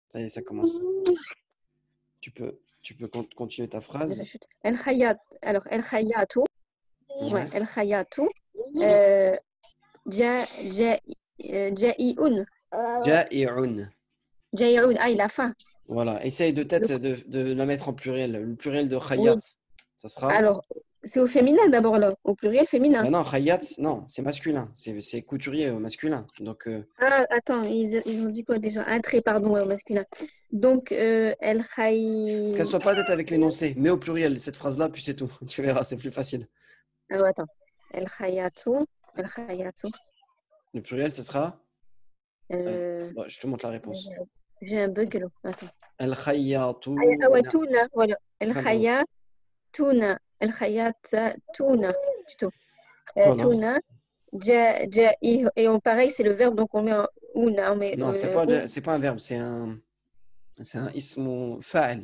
Ça y est, ça commence. Continuer ta phrase. الخياط. Alors, الخياط. Ouais. Ouais, الخياط. جائع. Ja'i'un. جائع. Ah, il a faim. Voilà. Essaye de la mettre en pluriel. Le pluriel de Oui. khayat. Ça sera. Alors, c'est au féminin d'abord là, au pluriel féminin. Ben non, khayat, non, c'est masculin. C'est couturier masculin. Donc, Ah, attends, ils ont dit quoi déjà? Un trait, pardon, ouais, au masculin. Donc, el khay. casse-toi pas la tête avec l'énoncé. Mets au pluriel cette phrase-là, puis c'est tout. Tu verras, c'est plus facile. Ah, ouais, attends. El khayatou. El khayatou. Le pluriel, ce sera. Euh, Bon, je te montre la réponse. J'ai un bug là. Attends. El khayyatu. Ah ouais, touna, voilà. El Simplement. khayatouna. El khayatouna, plutôt. Voilà. Touna. Et on, pareil, c'est le verbe, donc on met un una. On met, Non, c'est pas un verbe, c'est un ismu fa'il.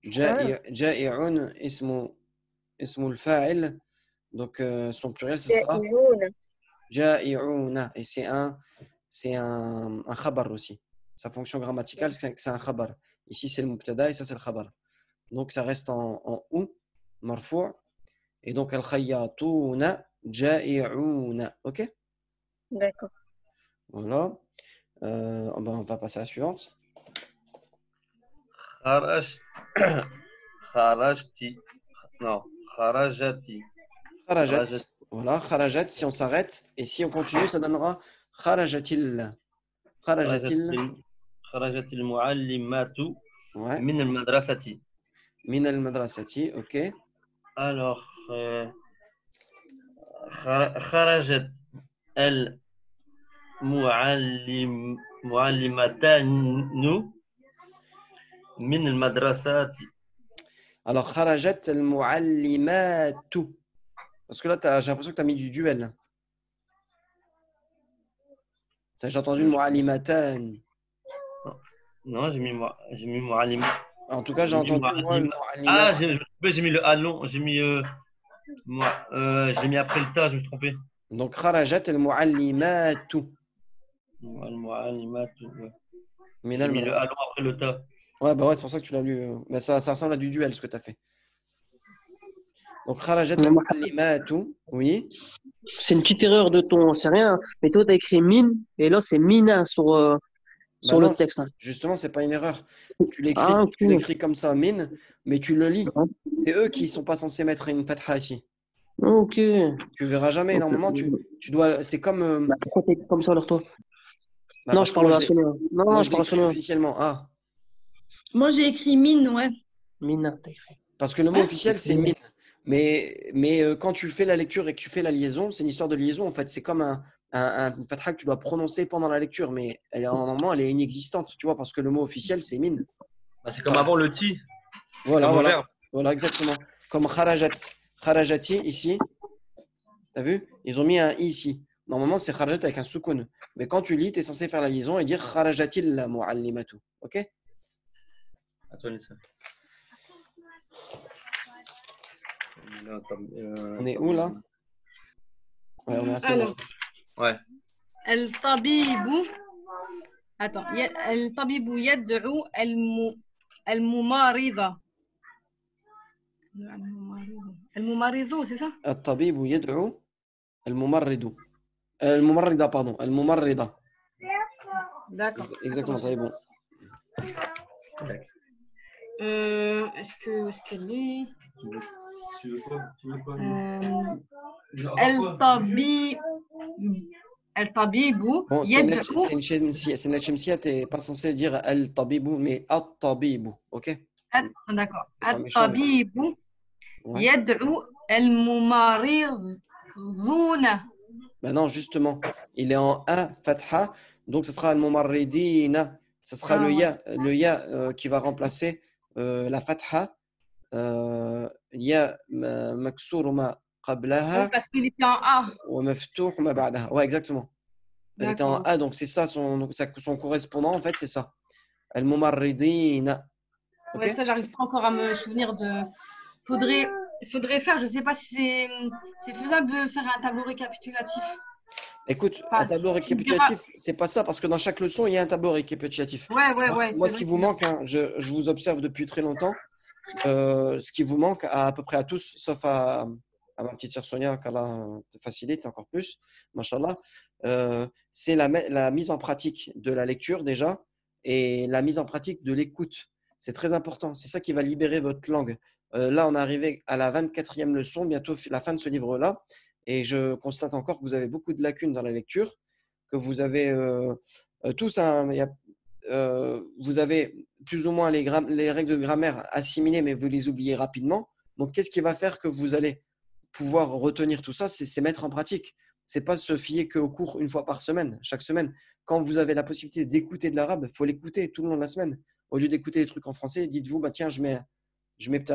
Ja'i'un ismu al-fa'il. Donc, son pluriel, ce sera ja'i'una. Et c'est un khabar aussi. Sa fonction grammaticale, c'est un khabar. Ici, c'est le mubtada et ça, c'est le khabar. Donc, ça reste en ou, marfou'. Et donc, al-khayyatuna ja'i'una. OK? D'accord. Voilà. On va passer à la suivante. Kharajti. Non, kharajati. Kharajat. Voilà, kharajat, si on s'arrête. Et si on continue, ça donnera kharajatil. Kharajatil. Kharajatil muallimatu Ouais. min al-madrasati. Min al-madrasati, ok. Alors, kharajat al-muallimatanu min al-madrasati. Alors, kharajat al-muallimatu. Parce que là, j'ai l'impression que tu as mis du duel. J'ai entendu muallimatan. Non, j'ai mis muallim. En tout cas, j'ai entendu moi le Ah, muallimat. j'ai mis le allon. J'ai mis après le tas, je me suis trompé. Donc, kharajat al-muallimatu. Al-muallimatu. Min J'ai mis le al-madrasati. allon après le tas. Ouais, bah ouais, c'est pour ça que tu l'as lu. Mais ça ressemble à du duel, ce que tu as fait. Donc, kharajat al-muallimatu. Oui. C'est une petite erreur de ton, c'est rien. Mais toi, tu as écrit mine, et là, c'est mina sur Bah le non, texte. Hein. justement, c'est pas une erreur. Tu Okay. l'écris comme ça, mine, mais tu le lis. C'est eux qui sont pas censés mettre une fatha ici. Ok. Tu verras jamais. Normalement, tu dois. C'est comme. Bah, pourquoi t'es comme ça alors toi? Bah, Non, parce je que parle moi, national. Non, moi, je je parle l'écris national. officiellement. Ah. Moi, j'ai écrit mine, ouais. Mina, t'as écrit. Parce que le mot Ouais. officiel, c'est mine. Mais quand tu fais la lecture et que tu fais la liaison, c'est une histoire de liaison. En fait, c'est comme une fatha que tu dois prononcer pendant la lecture, mais normalement, elle est inexistante, tu vois, parce que le mot officiel, c'est mine. Bah, c'est comme avant le ti. Voilà, Comme au voilà. verbe. Voilà, exactement. Comme kharajat. Kharajati, ici. T'as vu? Ils ont mis un i ici. Normalement, c'est kharajat avec un soukoun. Mais quand tu lis, tu es censé faire la liaison et dire kharajatil la muallimatu. Ok? Attends, ça. On est où là? Ouais, on est assez Alors, loin. Ouais. الطبيب. Attends, الطبيب يدعو الممرضة. الممرضة, c'est ça? الطبيب يدعو الممرض. الممرضة, pardon. الممرضة. D'accord. Exactement, t'as bon. Est-ce qu'elle est? Tu veux quoi الطبيب Bon, يدعو. c'est une Shemsia, t'es pas censé dire al-tabibu, mais at-tabibu, ok? D'accord. méchant, mais- الطبيب Ouais. يدعو الممرضون. Ben non, justement, il est en A, fatha, donc ce sera al-mumarridina. Ce sera le ya qui va remplacer la fatha. Ya maksur ma qablaha Parce qu'il était en A. wa maftuh ma ba'daha. Ouais, exactement. Elle était en D'accord. A, donc c'est ça son correspondant, en fait, c'est ça. Al-mumarridina. Ok? Ouais, ça, j'arrive pas encore à me souvenir de. Il faudrait faire, je sais pas si c'est faisable de faire un tableau récapitulatif. Écoute, un Enfin, tableau tu me diras. récapitulatif, c'est pas ça, parce que dans chaque leçon, il y a un tableau récapitulatif. Ouais, Moi, c'est ce qui vrai. vous manque, hein, je vous observe depuis très longtemps, ce qui vous manque à peu près à tous, sauf à ma petite sœur Sonia, qu'Allah te facilite encore plus, machallah, c'est la mise en pratique de la lecture déjà et la mise en pratique de l'écoute. C'est très important. C'est ça qui va libérer votre langue. Là, on est arrivé à la 24e leçon, bientôt la fin de ce livre-là, et je constate encore que vous avez beaucoup de lacunes dans la lecture, que vous avez tous vous avez plus ou moins les règles de grammaire assimilées, mais vous les oubliez rapidement. Donc, qu'est-ce qui va faire que vous allez pouvoir retenir tout ça? C'est mettre en pratique. C'est pas se fier qu'au cours une fois par semaine, chaque semaine. Quand vous avez la possibilité d'écouter de l'arabe, il faut l'écouter tout le long de la semaine. Au lieu d'écouter des trucs en français, dites-vous, bah tiens, je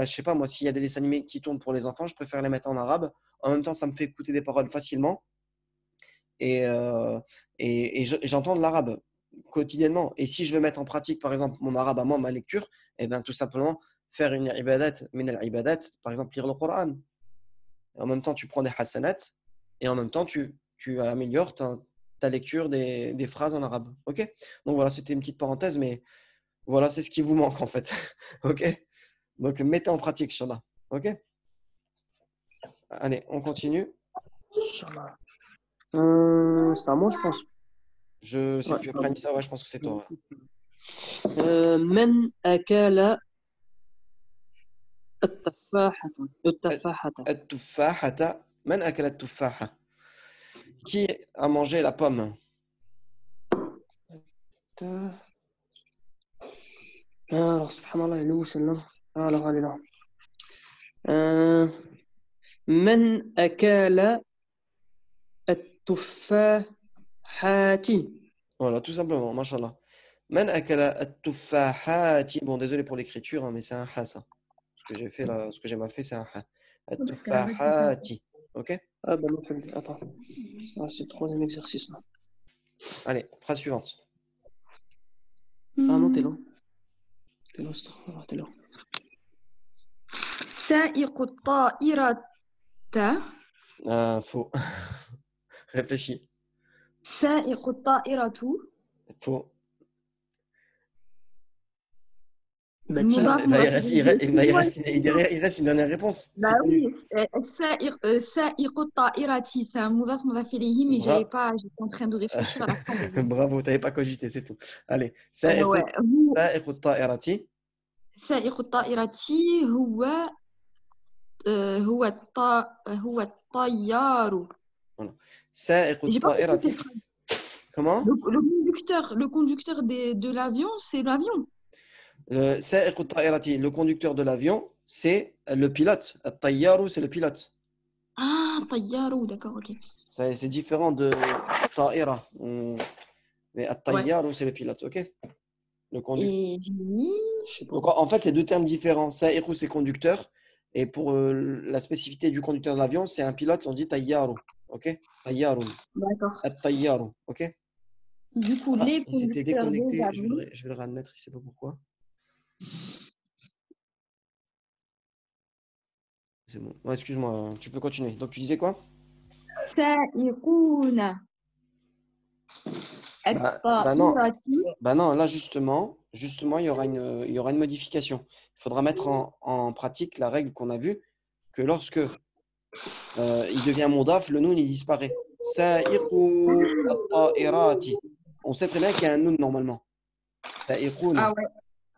sais pas, moi, s'il y a des dessins animés qui tournent pour les enfants, je préfère les mettre en arabe. En même temps, ça me fait écouter des paroles facilement et, j'entends de l'arabe quotidiennement. Et si je veux mettre en pratique, par exemple, mon arabe à moi, ma lecture, eh bien, tout simplement, faire une ibadat, min al-ibadat, par exemple, lire le Coran. Et en même temps, tu prends des hasanat et en même temps, tu améliores ta lecture des phrases en arabe. OK? Donc voilà, c'était une petite parenthèse, mais voilà, c'est ce qui vous manque en fait. OK? Donc, mettez en pratique, Inch'Allah. OK? Allez, on continue. Inch'Allah. C'est à moi, je pense. Je sais Ouais, plus, après pardon. Anissa, ouais, je pense que c'est toi. من أكل التفاحة التفاحة At-tuffahata. Man akala at-tuffaha. Qui a mangé la pomme? Alors, subhanallah, elle est où celle-là? Alors, elle est là. Euh, من أكل التفاحة Voilà, tout simplement, mashallah. Man akala at-tuffahati. Bon, désolé pour l'écriture, hein, mais c'est un ha, ça. Ce que j'ai fait là, ce que j'ai mal fait, c'est un ha. At-tuffahati. OK? Ah ben non, attends. Ça, c'est le troisième exercice là. Allez, phrase suivante. Ah non, t'es là. T'es là, t'es là. سائق الطائرة. Ah, faux. Réfléchis. سائق الطائرة. Faux. Bah, مضاف Bah, مضاف إليه. il reste une dernière réponse. Bah C'est oui, سائق الطائرة, c'est un مضاف مضاف إليه, mais j'étais en train de réfléchir à la phrase. Bravo, t'avais pas cogité, c'est tout. Allez, Ouais. سائق الطائرة. سائق الطائرة هو الطيار. Voilà. سائق J'ai pas compris الطائرة. cette phrase. Comment? Le conducteur de l'avion, c'est l'avion. سائق الطائرة, le conducteur de l'avion, c'est le pilote. الطيار, c'est le pilote. Ah, طيار, d'accord, ok. C'est différent de طائرة. Mais Ouais. الطيار, c'est le pilote, ok? Le conducteur. Et j'ai mis. je sais pas. Donc en fait, c'est deux termes différents. سائق, c'est conducteur. Et pour la spécificité du conducteur de l'avion, c'est un pilote, on dit طيار. Ok? طيار. D'accord. الطيار. Ok? Du coup, Ah, les il s'était conducteurs des déconnecté. avions. Je vais le remettre, je ne sais pas pourquoi. C'est bon. Ouais, excuse-moi, tu peux continuer. Donc tu disais quoi? سائقون Non. الطائرة. Non, là justement, il y aura une modification. Il faudra mettre en pratique la règle qu'on a vue, que lorsque il devient mondaf, le noun il disparaît. Sa'iqu at-ta'irati. On sait très bien qu'il y a un noun normalement. Sa'iquna. Ah ouais.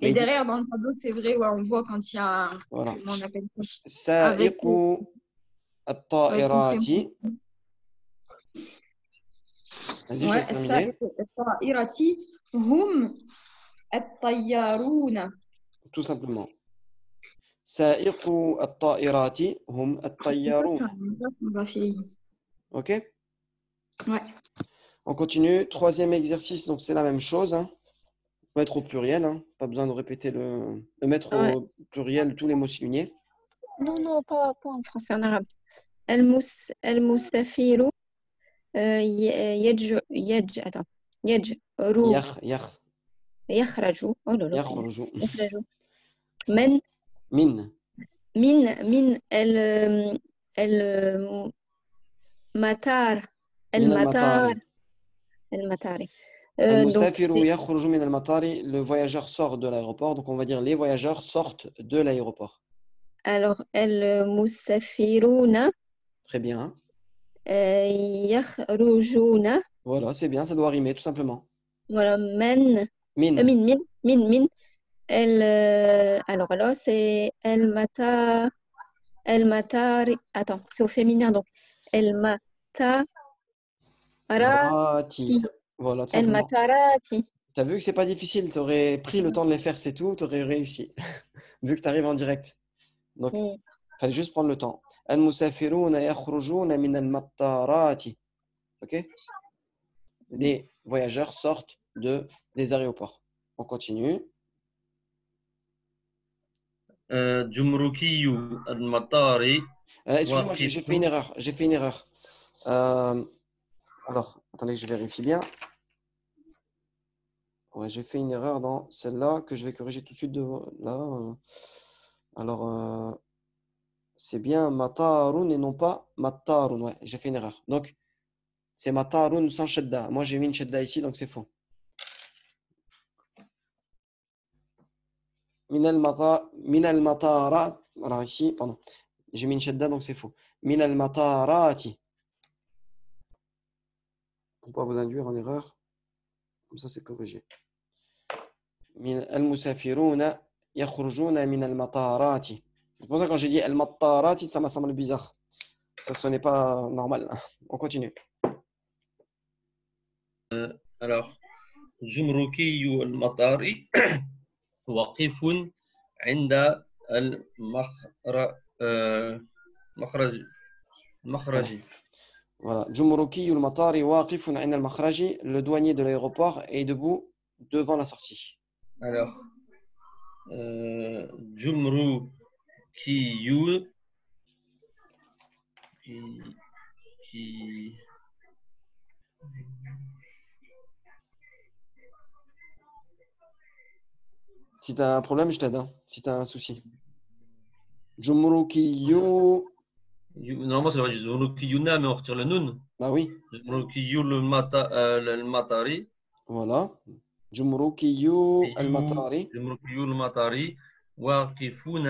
Mais Et il derrière, dans le tableau, c'est vrai, ouais, on voit quand il y a. Voilà. Comment on appelle ça? Sa'iqu at-ta'irati. Vas-y, je laisse terminer. الطائرة هم الطيارون. Tout simplement. سائق الطائرات هم الطيارون. Ok? Ouais. On continue. Troisième exercice, donc c'est la même chose. Hein. Mettre au pluriel, hein. Pas besoin de répéter de mettre au pluriel tous les mots soulignés. Non, pas en français, en arabe. المسافر attends. يجرو يخرج oh là là يخرج يخرج من المطار من المطار. المطار. المطار. Donc, المسافر c'est يخرج من المطار. Le voyageur sort de l'aéroport. Donc, on va dire les voyageurs sortent de l'aéroport. alors المسافرون Très bien. يخرجون. Voilà, c'est bien, ça doit rimer tout simplement. Voilà, من Min. من alors là c'est المطار. Attends, c'est au féminin donc المطارات. Rati. Voilà, tout simplement. المطارات. T'as vu que c'est pas difficile, t'aurais pris le temps de les faire, c'est tout, t'aurais réussi. Vu que t'arrives en direct. Donc, Mm. fallait juste prendre le temps. المسافرون يخرجون من المطارات. Ok? Les voyageurs sortent des aéroports. On continue. جمركي المطار Excusez-moi, j'ai واقف fait une erreur. J'ai fait une erreur. Alors, attendez que je vérifie bien. Ouais, j'ai fait une erreur dans celle-là que je vais corriger tout de suite là. Alors, c'est bien matarun et non pas matarun. Ouais, j'ai fait une erreur. Donc, c'est matarun sans shadda. Moi, j'ai mis une shadda ici, donc c'est faux. Minal matarat. Alors ici, pardon. J'ai mis une shadda, donc c'est faux. Minal matarati. Pour ne pas vous induire en erreur. Comme ça, c'est corrigé. Al-musafiruna yakhrujuna min al-matarati. C'est pour ça que quand j'ai dit al-matarati, ça m'a semblé bizarre. Ça sonnait pas normal. On continue. alors جمركي المطار واقف عند المخرج المخرج Voilà. Jumruki al-matari waqifun 'inda al-makhraji. Le douanier de l'aéroport est debout devant la sortie. alors جمركي qui Si tu as un problème, je t'aide. Hein. Si tu as un souci. Jumrukiyu. normalement ça devrait être جمركي يونا mais on retire le nun. Bah oui. جمركي المطاري Voilà. Jumrukiyu al-matari. جمركي المطاري واقفون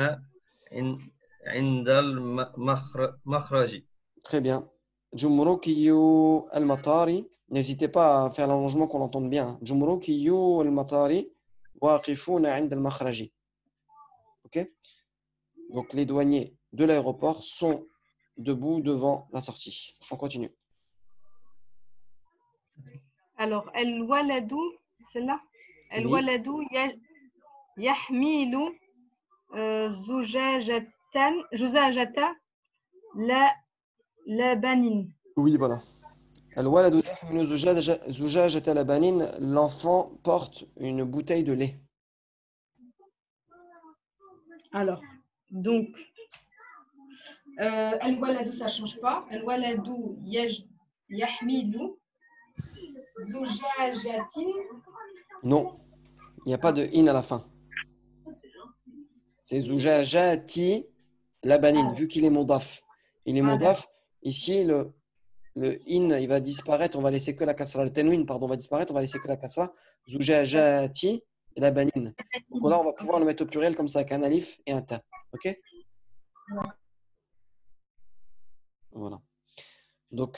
عند المخرج. Très bien. Jumrukiyu al-matari. N'hésitez pas à faire l'allongement qu'on entende bien. Jumrukiyu al-matari waqifuna 'inda al-makhraji. Ok? Donc les douaniers de l'aéroport sont debout devant la sortie. On continue. Alors, الولد celle-là Oui. الولد يحمل زجاجة لبن. Oui, voilà. Al-waladu yahmilu zujajata labanin. L'enfant porte une bouteille de lait. Alors, donc, الولد ça change pas. الولد يحمل زجاجة. Non, il n'y a pas de in à la fin. C'est zujajati labanin, vu qu'il est modaf. Il est modaf. Ici, le in, il va disparaître. On va laisser que la kasra. Le tenwin, pardon, va disparaître. On va laisser que la kasra. Zujajati labanin. Donc là, on va pouvoir le mettre au pluriel comme ça, avec un alif et un ta. Ok? Voilà. Donc,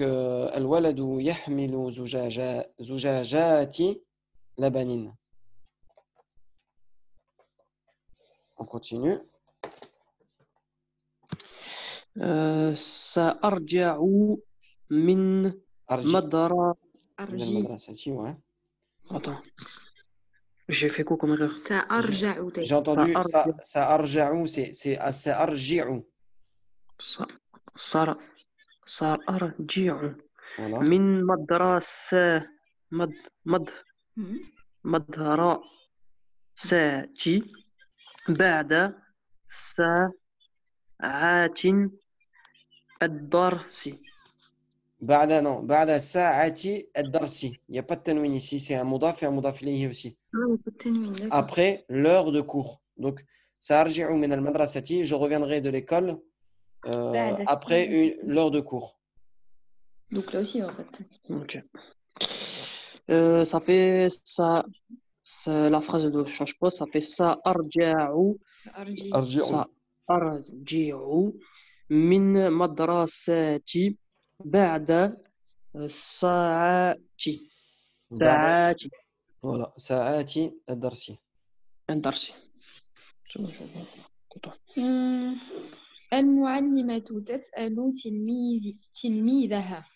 al-waladu yahmilu zujajati labanin. On continue. سأرجع من Arji. مدرسة. Min al-madrasati, ouais. Attends, j'ai fait quoi comme erreur? سأرجع. J'ai entendu سأرجع. ça arja'u, c'est sa'arji'u. سأرجع Voilà. من مدرسة مدرستي بعد ساعات الدرس. بعد sa'ati ad-darsi. Il n'y a pas de tanwin ici, c'est un mudaf et un mudaf ilayhi aussi. Après l'heure de cours. Donc, sa'arji'u min al-madrasati, je reviendrai de l'école après l'heure de cours. Donc là aussi, en fait. Ok. Ça fait ça, la phrase ne change pas. Ça fait ça arja'u, Arji. أرجع. ça arji'u min madrasati ba'da sa'ati. بعد Sa'ati. voilà ساعات الدرس. Darsi. المعلمة تسأل تلميذها.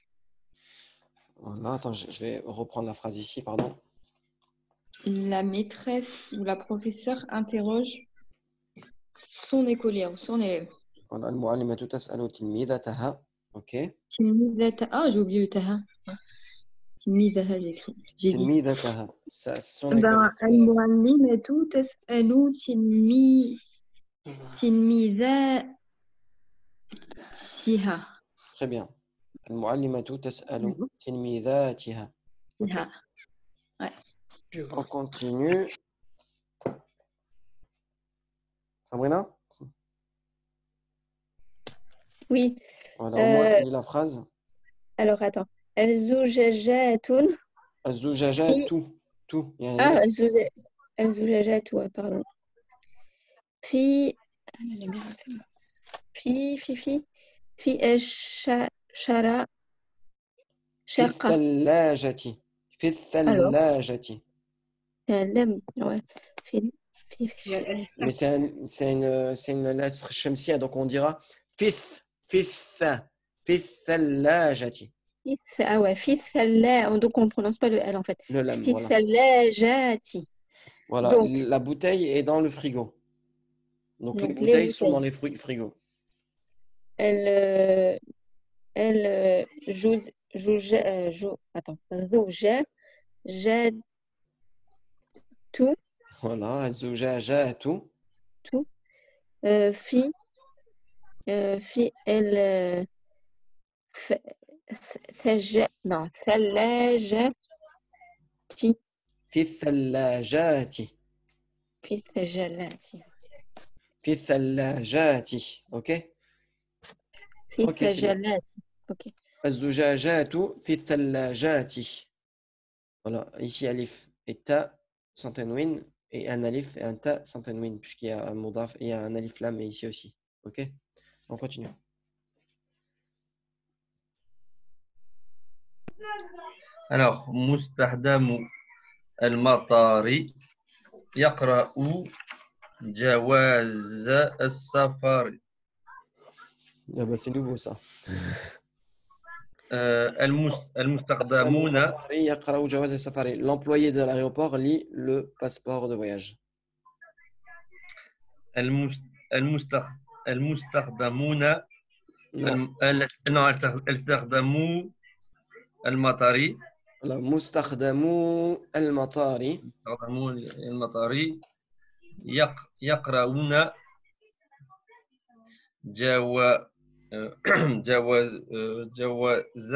Voilà, attends, je vais reprendre la phrase ici, pardon. La maîtresse ou la professeure interroge son écolière ou son élève. Voilà, المعلمة تسأل تلميذتها. Ok. تلميذتها. Ah, j'ai oublié le taha. تلميذها, j'ai écrit. J'ai dit. تلميذتها. Ça, son Ben, école. المعلمة تسأل تلميذاتها. Très bien. المعلمة تسأل تلميذاتها. Ok. Ouais. On continue. Sabrina? Oui. Voilà, au moins, lis la phrase. Alors, attends. الزجاجات الزجاجات tout. Il y a un Ah, alif. الزجاجات, ouais, pardon. في الشارع في شقة. الثلاجة. في Alors, الثلاجة. لم ouais. في Mais c'est une lettre shamsia, donc on dira في الثلاجة. Ah ouais, في الثلاجة. Donc, on ne prononce pas le L en fait. Le lam, في voilà. الثلاجات. Voilà, Donc, la bouteille est dans le frigo. Donc, les les bouteilles sont dans bouteilles. les frigos. Elle attends. زوجة Voilà, الزجاجات. في ثلاجة في الثلاجات. في الثلاجات في الثلاجات. OK? في OK, c'est bien. الثلاجات. Ok. الزجاجات في الثلاجات. Voilà, ici alif et ta sans tanwin et un alif et un ta sans tanwin puisqu'il y a un modaf et il y a un alif lam et ici aussi. OK? On continue. Alors, مستخدم المطار يقرأ جواز السفر. Ah bah, c'est nouveau ça. المستخدمون يقرأ جواز السفر. L'employé de l'aéroport lit le passeport de voyage. المستخدمون Non. استخدموا المطار Alors, مستخدمو المطار يقرؤون جواز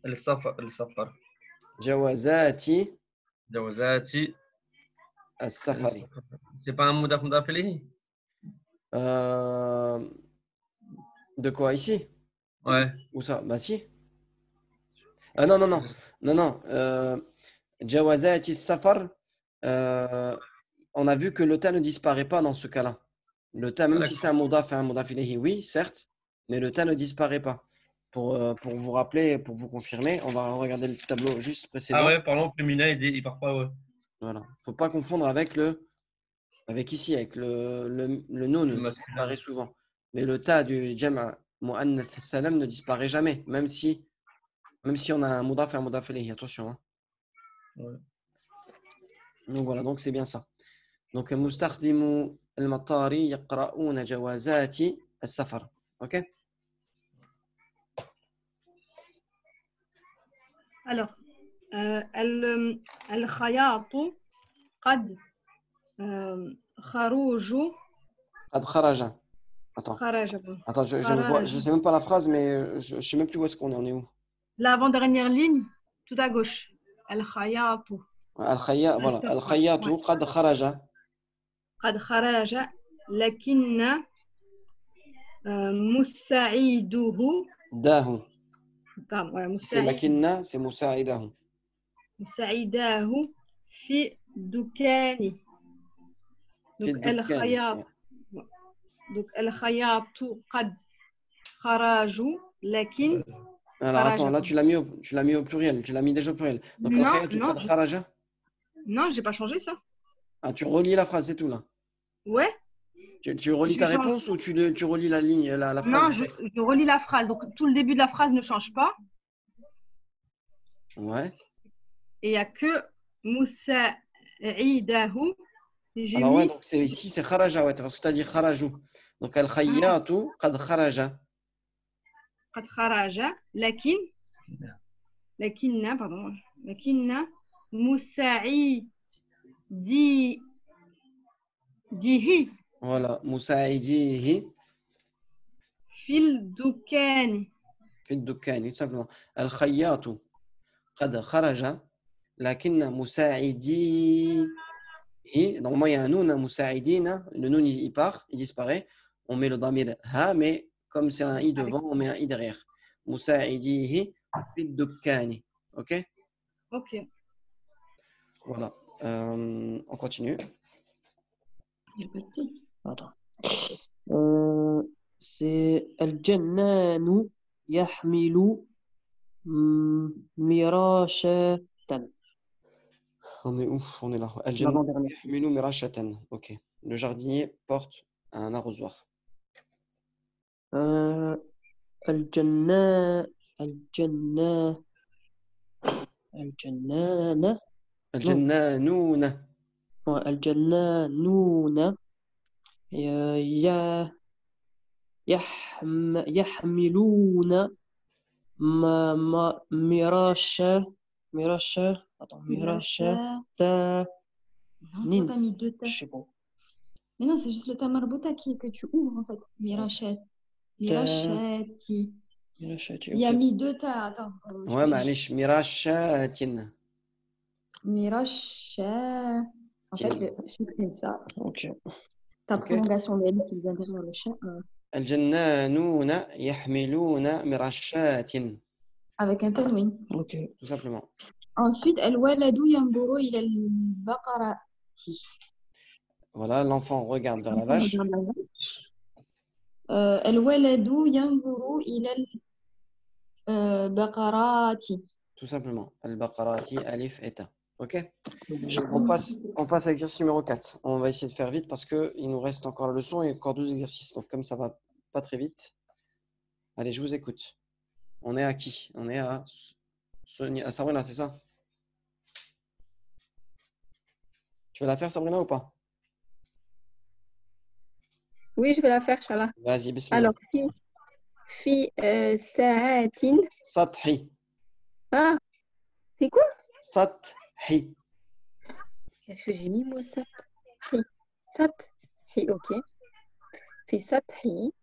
السفر. جوازات جوازات السفر. C'est pas un مضاف إليه. De quoi ici? Ouais. Où ça? Bah si. Ah non, non, non. Non, non. Jawazat safar. On a vu que le ta ne disparaît pas dans ce cas-là. Le ta, même si c'est un mudaf et un mudaf ilayhi, oui, certes, mais le ta ne disparaît pas. Pour vous rappeler, pour vous confirmer, on va regarder le tableau juste précédent. Ah ouais, par exemple, féminin, il part pas, ouais. Voilà. Faut pas confondre avec ici, avec le noun qui disparaît souvent. Mais le ta du jama' mu'annath salam ne disparaît jamais, même si on a un mudaf et un mudaf ilayhi. Attention. Hein. Ouais. Donc voilà, donc c'est bien ça. Donc mustakhdimu al-matari yaqra'una jawazati as-safar. OK? Alors, الخياط قد خروج Qad kharaja. Attends. خرج. Attends, je sais même pas la phrase, mais je sais même plus où est-ce qu'on est. On est où? L'avant-dernière ligne, tout à gauche. الخياط. Al-khayya, voilà. Al-khayyatu qad kharaja. قد خرج لكن مساعده Dahu. pardon, ouais, C'est makinna, c'est musaidahu. مساعداه في دكاني. في Donc الدكان. الخياط قد خرجوا لكن Alors attends, خرج. là tu l'as mis au pluriel, tu l'as mis déjà au pluriel. Donc Non, al-khayatu non, qad kharaja. non, j'ai pas changé ça. Ah, tu relis la phrase, c'est tout là. Ouais. Tu relis Je ta change. réponse ou tu relis la ligne, la phrase Non, du texte? je relis la phrase. Donc tout le début de la phrase ne change pas. Ouais. Et il n'y a que Moussaïdahu. J'ai Alors ouais, mis donc ici c'est kharaja, ouais, parce que tu as dit kharaju. Donc al-khayyatu qad kharaja. قد خرج لكن pardon لكن مساعديه Voilà, musaidihi في الدكان. fi ad-dukkan, tout simplement. Al-khayyatu qad kharaja, lakinna musaidihi. Normalement il y a un noun, musaidina, le noun il part, il disparaît. On met le damir ha, mais comme c'est un i devant, on met un i derrière. Musaidihi fi ad-dukkani. OK? Ok. Voilà. On continue. Il n'y a pas de thé. Attends. C'est Al-Jannanu Yahmilu Mirashatan. On est où? On est là. Al-Jannah L'avant-dernier. yahmilu mirashatan. OK. Le jardinier porte un arrosoir. Al-Jannana Al-Jannana Al-Jannanouna. Al-Jannanuna يحملون mirasha attends mirasha ta Non, toi, t'as mis deux tas. je sais pas Mais non, c'est juste le ta marbuta que tu ouvres en fait. Mirachet. Miracheti. mirashati Il y a mis deux tas. Attends. Ouais, معلش mirashatin. Mirachet. En fait, je supprime ça. ok Ta Ok. prolongation de L qui vient derrière le chat. Al-Jannanouna yahmilouna mirashatin. Avec un tanwin. ok Tout simplement. Ensuite, الولد ينظر إلى البقرة. Voilà, l'enfant regarde vers la vache. الولد ينظر إلى البقرات. Tout simplement. Al-Baqarati, Alif, Eta. OK? On passe à l'exercice numéro 4. On va essayer de faire vite parce qu'il nous reste encore la leçon et encore 12 exercices. Donc, comme ça va pas très vite. Allez, je vous écoute. On est à qui? On est à Sabrina, c'est ça? Tu veux la faire, Sabrina, ou pas? Oui, je vais la faire, Inch'Allah. Vas-y, bismillah. Alors, fi sa'atin. Sathi. Ah, c'est quoi? Sathi. Qu'est-ce que j'ai mis, moi? Sathi. Sathi, ok. Fi sathi.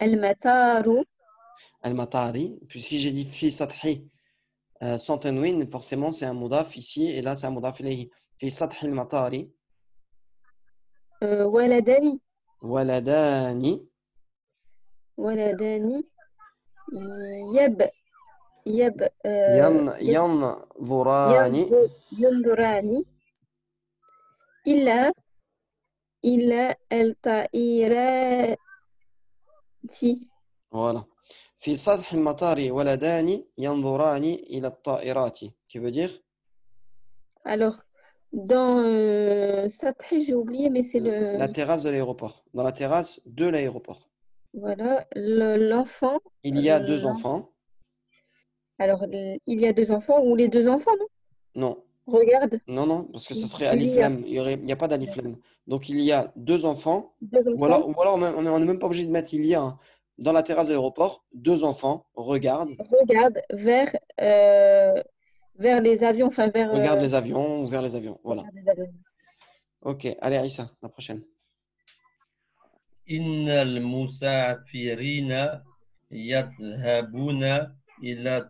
المطار. Al-Matari. Puis si j'ai dit fi sathi sans tanwin, forcément c'est un mudaf ici et là c'est un mudaf ilayhi. Fi sathi al-Matari. ولدني Waladani. ولدني Yanzurani. ينظران إلى الطائرات. Voilà. في سطح المطار ولدان ينظران إلى الطائرات. Qui veut dire? Alors, dans Sathi, j'ai oublié, mais c'est La terrasse de l'aéroport. Dans la terrasse de l'aéroport. Voilà, l'enfant. Il y a deux enfants. Alors, il y a deux enfants ou les deux enfants, non? Non. Regarde. Non, parce que ça serait Il alif y a. lam. Il n'y a pas d'alif lam. Donc il y a deux enfants. Deux Ou enfants alors on n'est même pas obligé de mettre il y a. Hein. Dans la terrasse de l'aéroport, deux enfants regardent vers les avions, enfin vers regardent les avions ou vers les avions. Voilà. les avions. Ok, allez Aïssa, la prochaine. إن المسافرين يذهبون إلى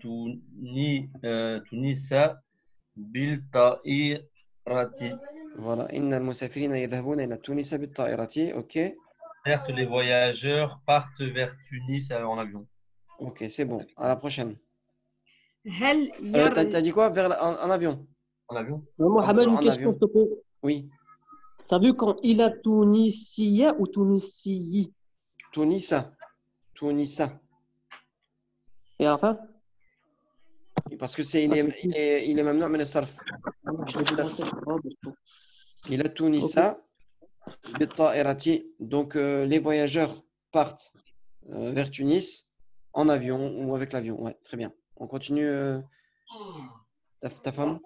تونس بالطائرة. Voilà. إن المسافرين يذهبون إلى تونس بالطائرة. Ok. Certes, les voyageurs partent vers Tunis en avion. Ok, c'est bon. À la prochaine. هل T'as dit quoi? En avion? En avion? Mohamed, une En question, avion. s'il te plaît. Oui. T'as vu quand il a Tunisia ou Tunisie? Tunisa. Tunisa. Et à la fin? Parce que il est maintenant من الصرف. Je l'ai dit dans cette robe. Il a Tunisa. بالطائرة. Donc les voyageurs partent vers Tunis en avion ou avec l'avion. Ouais, très bien. On continue. Ta femme?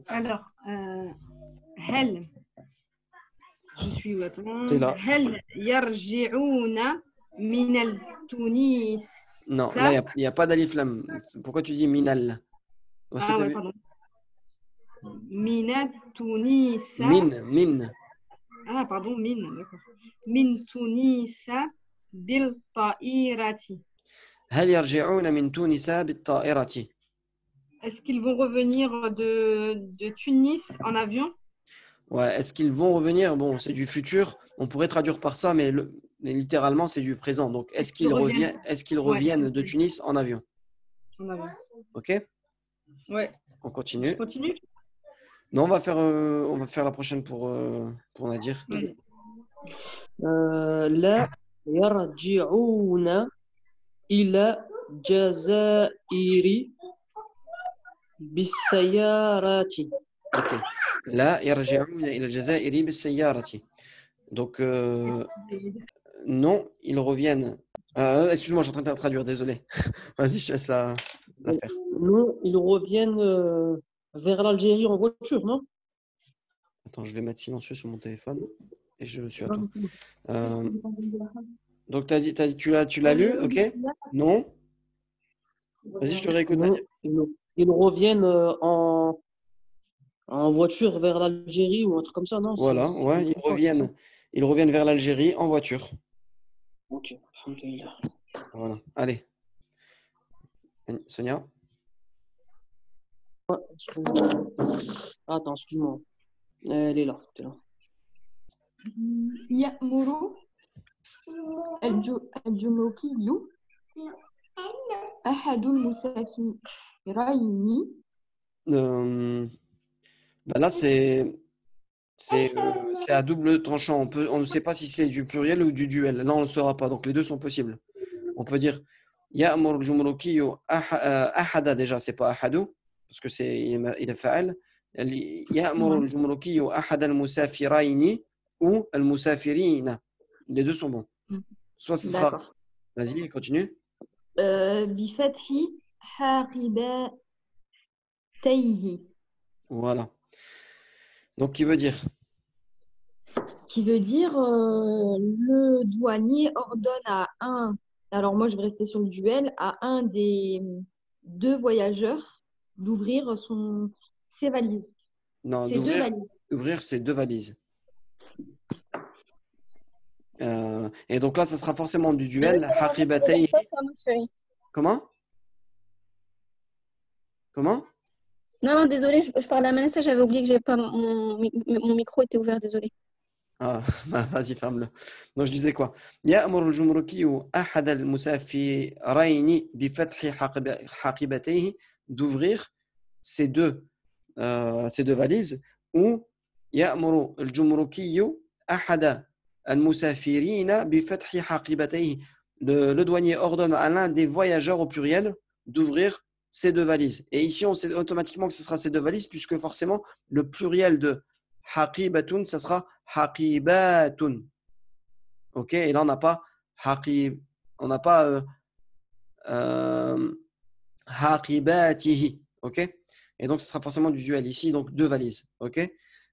Alors, هل je suis où? Attends. T'es là. هل يرجعون من تونس؟ Non, là, il n'y a pas d'alif lam. Pourquoi tu dis minal? Est-ce que Ah t'as ouais, vu? pardon. من تونس. Min. Ah, pardon, d'accord. من تونس بالطائرة. هل يرجعون من تونس بالطائرة؟ Est-ce qu'ils vont revenir de Tunis en avion? Ouais, est-ce qu'ils vont revenir? Bon, c'est du futur. On pourrait traduire par ça, mais littéralement, c'est du présent. Donc, est-ce qu'ils reviennent de Tunis en avion? En avion. Ok? Ouais. On continue. Continue. Non, on va faire la prochaine pour Nadir. Ouais. لا يرجعون إلى الجزائر بالسيارة. Ok. لا يرجعون إلى الجزائر بالسيارة. Donc, non, ils reviennent. Excuse-moi, je suis en train de traduire, désolé. Vas-y, je laisse la faire. Non, ils reviennent vers l'Algérie en voiture, non? Attends, je vais mettre silencieux sur mon téléphone et je suis à toi. Donc, tu l'as lu, ok? Non? Vas-y, je te réécoute. Non, ils reviennent en voiture vers l'Algérie ou un truc comme ça, non? Voilà, ouais, ils reviennent vers l'Algérie en voiture. Ok, alhamdoulilah. Voilà, allez. Sonia? Attends, excuse-moi. Elle est là, t'es là. يأمر الجمركي أحد المسافرين. Là, c'est à double tranchant. On ne sait pas si c'est du pluriel ou du duel. Là, on ne le saura pas. Donc, les deux sont possibles. On peut dire يأمر الجمركي أحد déjà, c'est pas أحد parce que il est فاعل. يأمر الجمركي أحد المسافرين ou المسافرين. Les deux sont bons. Soit ce sera. D'accord. Vas-y, continue. بفتح حاقبتيه. Voilà. Donc, qui veut dire? Qui veut dire le douanier ordonne à un, alors moi je vais rester sur le duel, à un des deux voyageurs d'ouvrir ses valises. Non, Ses deux valises. d'ouvrir ses deux valises. Et donc là, ça sera forcément du duel. Haqibatayhi. Comment? Non, désolé, je parle à Manessa, j'avais oublié que j'ai pas mon micro était ouvert, désolé. Ah, vas-y, ferme-le. Donc, je disais quoi? يأمر الجمركي أحد المسافرين بفتح حقيبتيه d'ouvrir ces deux valises ou يأمر الجمركي أحد المسافرين بفتح حقيبتيه. Le douanier ordonne à l'un des voyageurs au pluriel d'ouvrir ces deux valises. Et ici, on sait automatiquement que ce sera ces deux valises puisque forcément, le pluriel de haqibatun, ça sera haqibatun. Ok, et là, on n'a pas haqibatihi. Ok, et donc, ce sera forcément du duel ici, donc deux valises. Ok,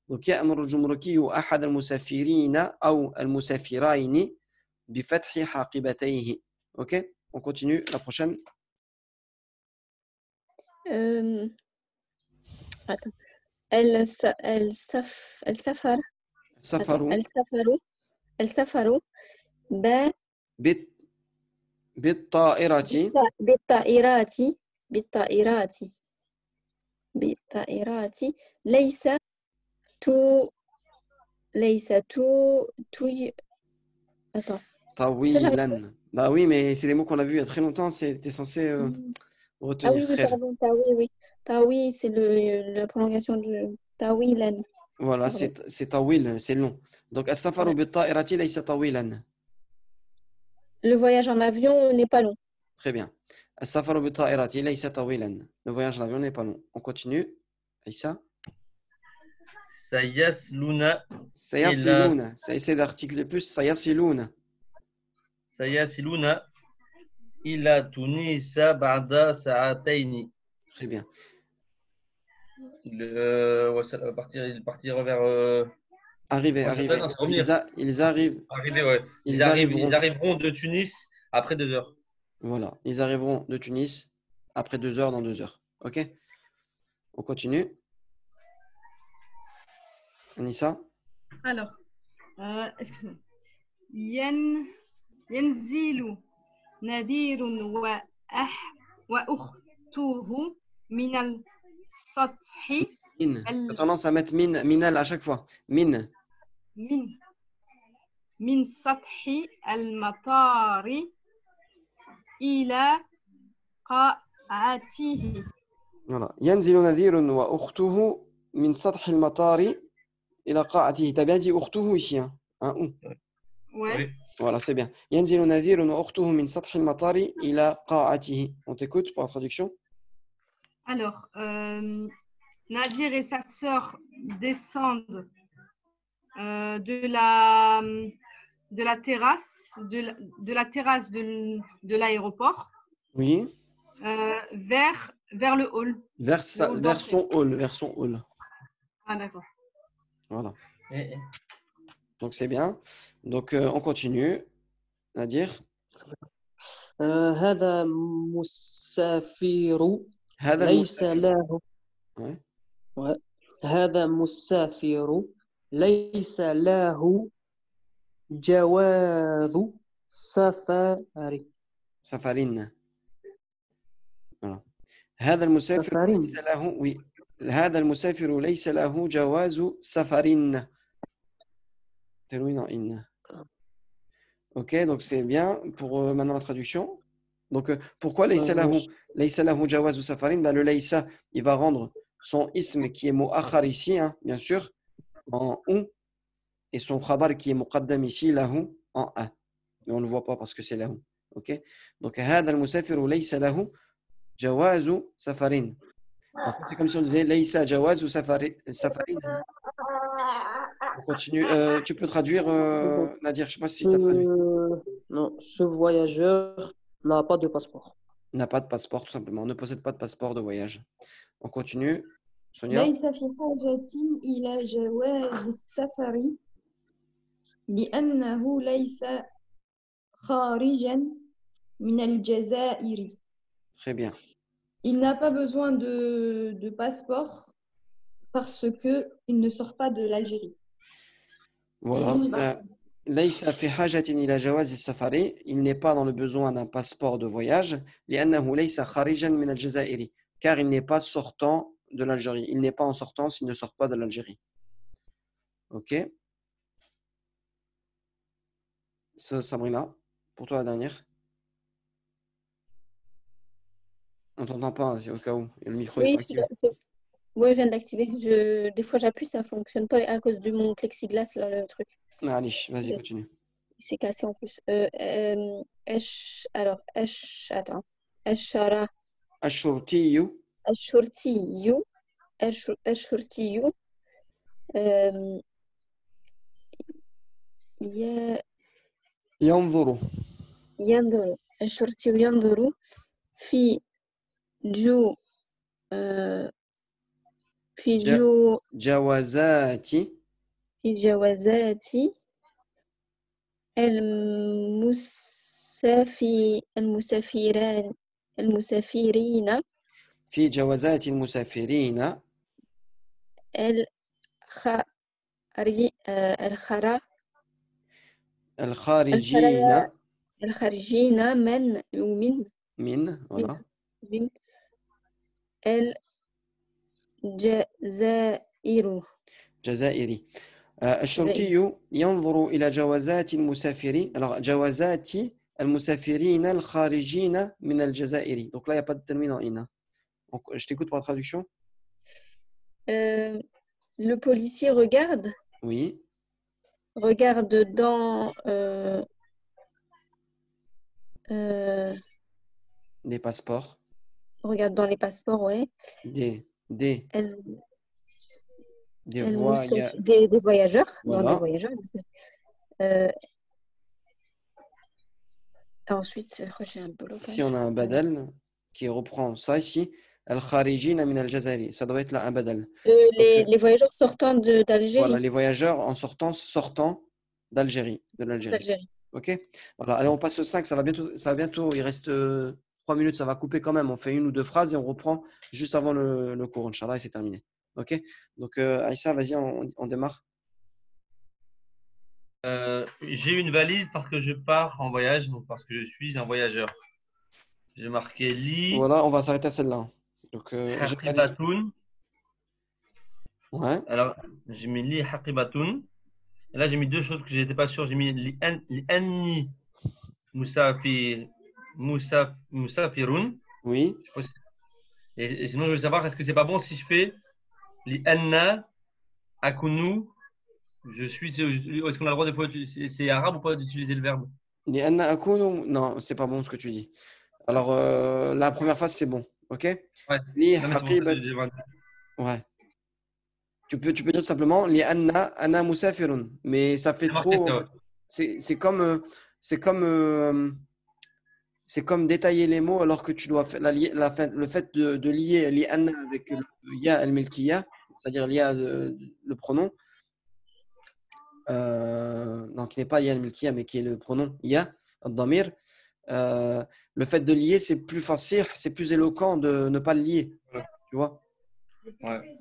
donc, يأمر الجمركي أحد المسافرين أو المسافرين بفتح حاقبتيه. Ok, on continue. La prochaine. Attends. السفر السفر بالطائرة Attends. Tawilan. Bah oui, mais c'est des mots qu'on a vus il y a très longtemps. T'es censé Ah retenir, oui, frère. pardon, Tawi, oui. Tawi, c'est la prolongation du Tawilan. Voilà, Pardon. c'est tawil, c'est long. Donc, as-safaru Ouais. bit-ta'irati laysa tawilan. Le voyage en avion n'est pas long. Très bien. As-safaru bit-ta'irati laysa tawilan. Le voyage en avion n'est pas long. On continue. Aïssa. Sayasluna ila Sayasiluna. Ça essaie d'articuler plus. Sayasiluna. Sayasiluna ila Tunisa ba'da sa'ataini. Très bien. Ouais, ça va partir, il partira vers. Arrivez, Ouais, arrivez. non, c'est revenir. Ils arrivent. Arriver, ouais. Ils arriveront. Ils arriveront de Tunis après 2 heures. Voilà. Ils arriveront de Tunis après 2 heures, dans 2 heures. OK? On continue. Anissa. Alors, excuse-moi. ينزل نذير وأخته من السطح Min. J'ai tendance à mettre minal à chaque fois. Min. من سطح المطار إلى قاعته. Voilà. ينزل نذير وأخته من سطح المطار إلى قاعته. T'as bien dit أخته ici, hein? Un ou. Ouais. Oui. Voilà, c'est bien. ينزل نذير وأخته من سطح المطار إلى قاعته. On t'écoute pour la traduction? Alors, Nadir et sa sœur descendent de la terrasse de l'aéroport Oui. vers le hall. Vers son hall. Ah, d'accord. Voilà. Et- Donc c'est bien. Donc on continue. Nadir. هذا مسافر هذا ليس المسافر. له Ouais. هذا مسافر ليس له جواز سفر. سفرين. Voilà. هذا المسافر سفرين. ليس له. Oui. هذا المسافر ليس له جواز سفرين. تنوين en in. Ok, donc c'est bien pour maintenant la traduction. Donc pourquoi laysa lahu jawazu safarin? Ben, le laysa, il va rendre son ism qui est mu'akhar ici, hein, bien sûr, en ou, et son khabar qui est muqaddam ici, lahu, en a. Mais on ne le voit pas parce que c'est lahu. Ok, donc هذا المسافر ليس له جواز safarin. En fait, c'est comme si on disait laysa jawazu safarin. On continue. Tu peux traduire, Nadir, je ne sais pas si tu as traduit. Non, ce voyageur n'a pas de passeport. N'a pas de passeport, tout simplement. Ne possède pas de passeport de voyage. On continue. Sonia. ليس في حاجة إلى جواز السفر لأنه ليس خارجا من الجزائر. Très bien. Il n'a pas besoin de passeport parce qu'il ne sort pas de l'Algérie. Voilà. ليس في حاجة إلى جواز السفر. Il n'est pas dans le besoin d'un passeport de voyage. لأنه ليس خارجا من الجزائر. Car il n'est pas sortant de l'Algérie. Il n'est pas en sortance, il ne sort pas de l'Algérie. Ok. Sabrina, pour toi la dernière. On t'entend pas, c'est au cas où. Et le micro est Oui, pas activé. ouais, je viens d'activer. Des fois, j'appuie, ça ne fonctionne pas à cause de mon plexiglas, là, le truc. Allez, vas-y, continue. Il s'est cassé en plus. Alors, attends. Ashara. الشرطي الشرطي الشرطي ينظر ينظر الشرطي ينظر في جو في جو جوازات في جوازات المسافرين في جوازات المسافرين الخارجين الخارجين من voilà. من الجزائر. جزائري. الشرطي ينظر إلى جوازات المسافرين. Alors, جوازات المسافرين الخارجين من الجزائر. Donc là, il n'y a pas de termine en in. Donc, je t'écoute pour la traduction. Le policier regarde Oui. dans Des passeports. regarde dans les passeports, ouais. Des Elle- voyages. des voyageurs. Voilà. Non, des voyageurs. Ensuite, j'ai un blocage. Ici, on a un badal qui reprend ça ici. Al-Kharijina min al-Jazairi. Ça doit être là un badal. Les voyageurs sortant d'Algérie. Voilà, les voyageurs en sortant d'Algérie, de l'Algérie. d'Algérie. Ok. Voilà. Allez, on passe au 5. Ça va bientôt. Il reste 3 minutes. Ça va couper quand même. On fait 1 ou 2 phrases et on reprend juste avant le cours. Inch'Allah, et c'est terminé. Ok. Donc, Aïssa, vas-y, on démarre. J'ai une valise parce que je pars en voyage, donc parce que je suis un voyageur. J'ai marqué li, Voilà, on va s'arrêter à celle-là. Donc, j'ai pas dit- haqibatoun. Ouais. Alors, j'ai mis li, haqibatoun. Et là, j'ai mis deux choses que j'étais pas sûr. J'ai mis li anni musafirun. Oui. Et sinon, je veux savoir, est-ce que c'est pas bon si je fais li anna akunu? Est-ce qu'on a le droit de pouvoir utiliser, c'est arabe ou pas d'utiliser le verbe? Les anna akunu, non, c'est pas bon ce que tu dis. Alors, la première phase, c'est bon. Ok. Ouais. Li Non, mais c'est pour ça haqibat. que j'ai- Ouais. Tu peux dire tout simplement li anna musafirun, mais ça fait C'est marqué trop. ça, En ouais. fait. C'est comme détailler les mots alors que tu dois faire le fait de lier li anna avec le ya al-milkiya, c'est-à-dire l'ia le pronom, non, qui n'est pas ya al-milkiya mais qui est le pronom ya al-damir. Le fait de lier, c'est plus facile, c'est plus éloquent de ne pas le lier. Ouais. Tu vois? Ouais.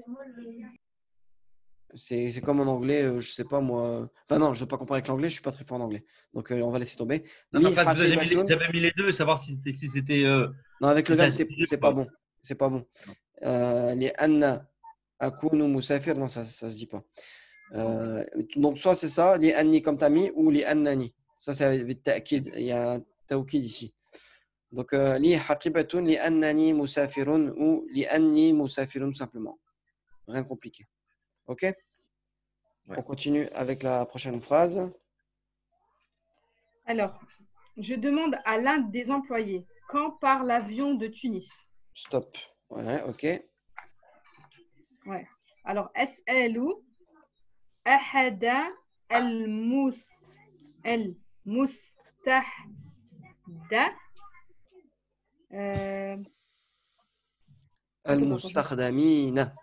C'est comme en anglais, je sais pas moi. Enfin non, je veux pas comparer avec l'anglais, je suis pas très fort en anglais. Donc on va laisser tomber. Non, Li parce que haqibatun. j'avais mis les deux, savoir si c'était. Non, avec le si ça verbe, se disait c'est ou pas pas. bon. C'est pas bon. Li anna akunu musafir, non, ça se dit pas. Donc soit c'est ça, li anni comme t'as mis, ou li annani. Ça c'est avec ta'kid. Il y a un tawkid ici. Donc li haqibatun, li annani musafirun ou li anni musafirun simplement. Rien de compliqué. Ok? Ouais. On continue avec la prochaine phrase. Alors, je demande à l'un des employés quand part l'avion de Tunis. Stop. Ouais, ok. Ouais. Alors, أسأل أحد المستحدث Al-mustakhdamina.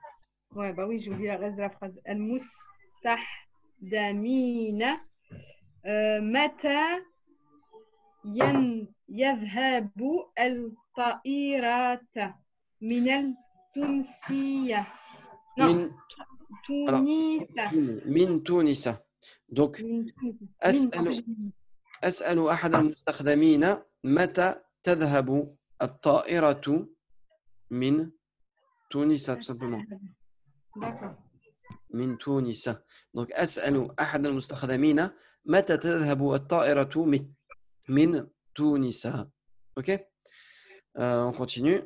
Ouais, bah oui, j'ai oublié le reste de la phrase. المستخدمين متى يذهب الطائرات من التونسية non تونس من تونس. Donc, من تونس أسأل أحد المستخدمين متى تذهب الطائرة من تونس tout simplement. D'accord. من تونس. Donc, أسأل أحد المستخدمين متى تذهب الطائرة من تونس. Ok. On continue.